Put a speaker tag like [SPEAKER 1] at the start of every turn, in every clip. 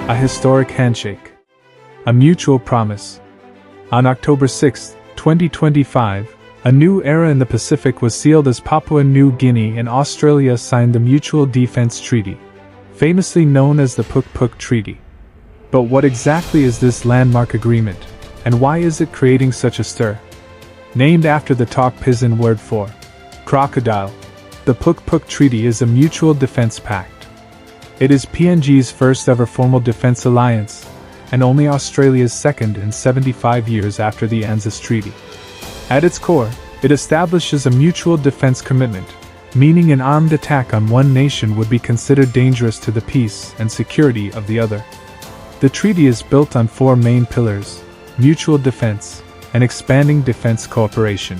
[SPEAKER 1] A historic handshake. A mutual promise. On October 6, 2025, a new era in the Pacific was sealed as Papua New Guinea and Australia signed the Mutual Defense Treaty, famously known as the Pukpuk Treaty. But what exactly is this landmark agreement, and why is it creating such a stir? Named after the Tok Pisin word for crocodile, the Pukpuk Treaty is a mutual defense pact. It is PNG's first ever formal defense alliance, and only Australia's second in 75 years after the ANZUS Treaty. At its core, it establishes a mutual defense commitment, meaning an armed attack on one nation would be considered dangerous to the peace and security of the other. The treaty is built on four main pillars: mutual defense and expanding defense cooperation.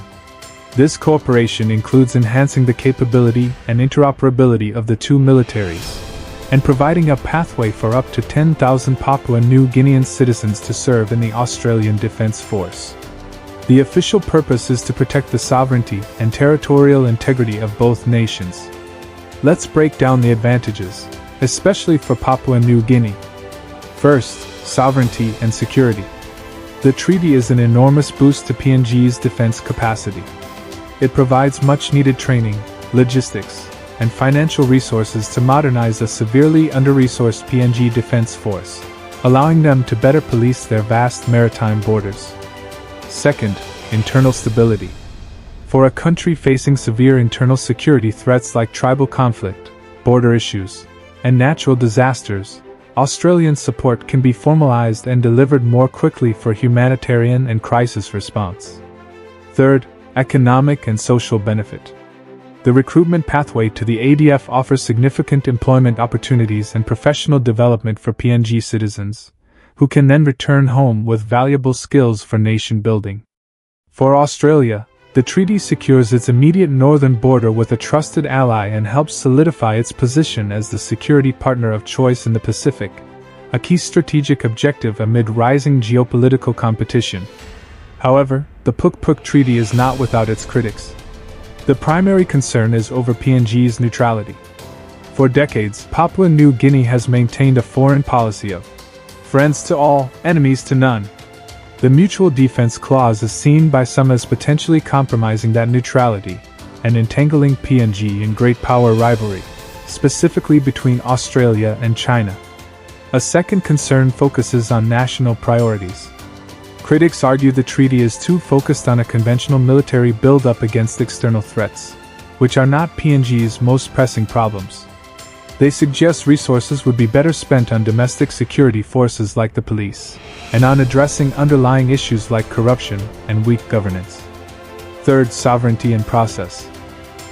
[SPEAKER 1] This cooperation includes enhancing the capability and interoperability of the two militaries, and providing a pathway for up to 10,000 Papua New Guinean citizens to serve in the Australian Defence Force. The official purpose is to protect the sovereignty and territorial integrity of both nations. Let's break down the advantages, especially for Papua New Guinea. First, sovereignty and security. The treaty is an enormous boost to PNG's defense capacity. It provides much-needed training, logistics, and financial resources to modernize a severely under-resourced PNG defense force, allowing them to better police their vast maritime borders. Second, internal stability. For a country facing severe internal security threats like tribal conflict, border issues, and natural disasters, Australian support can be formalized and delivered more quickly for humanitarian and crisis response. Third, economic and social benefit. The recruitment pathway to the ADF offers significant employment opportunities and professional development for PNG citizens, who can then return home with valuable skills for nation building. For Australia, the treaty secures its immediate northern border with a trusted ally and helps solidify its position as the security partner of choice in the Pacific, a key strategic objective amid rising geopolitical competition. However, the Pukpuk Treaty is not without its critics. The primary concern is over PNG's neutrality. For decades, Papua New Guinea has maintained a foreign policy of friends to all, enemies to none. The Mutual Defense Clause is seen by some as potentially compromising that neutrality and entangling PNG in great power rivalry, specifically between Australia and China. A second concern focuses on national priorities. Critics argue the treaty is too focused on a conventional military build-up against external threats, which are not PNG's most pressing problems. They suggest resources would be better spent on domestic security forces like the police, and on addressing underlying issues like corruption and weak governance. Third, sovereignty and process.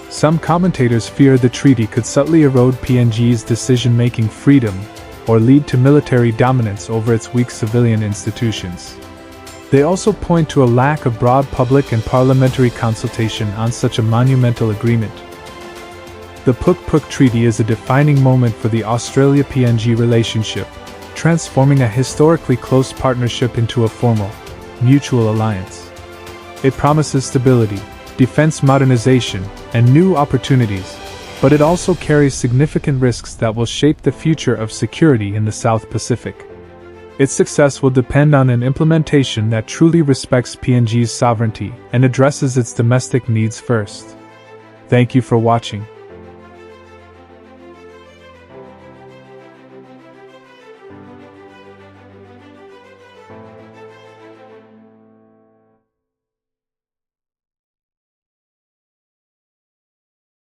[SPEAKER 1] Some commentators fear the treaty could subtly erode PNG's decision-making freedom or lead to military dominance over its weak civilian institutions. They also point to a lack of broad public and parliamentary consultation on such a monumental agreement. The Pukpuk Treaty is a defining moment for the Australia-PNG relationship, transforming a historically close partnership into a formal, mutual alliance. It promises stability, defense modernization, and new opportunities, but it also carries significant risks that will shape the future of security in the South Pacific. Its success will depend on an implementation that truly respects PNG's sovereignty and addresses its domestic needs first. Thank you for watching.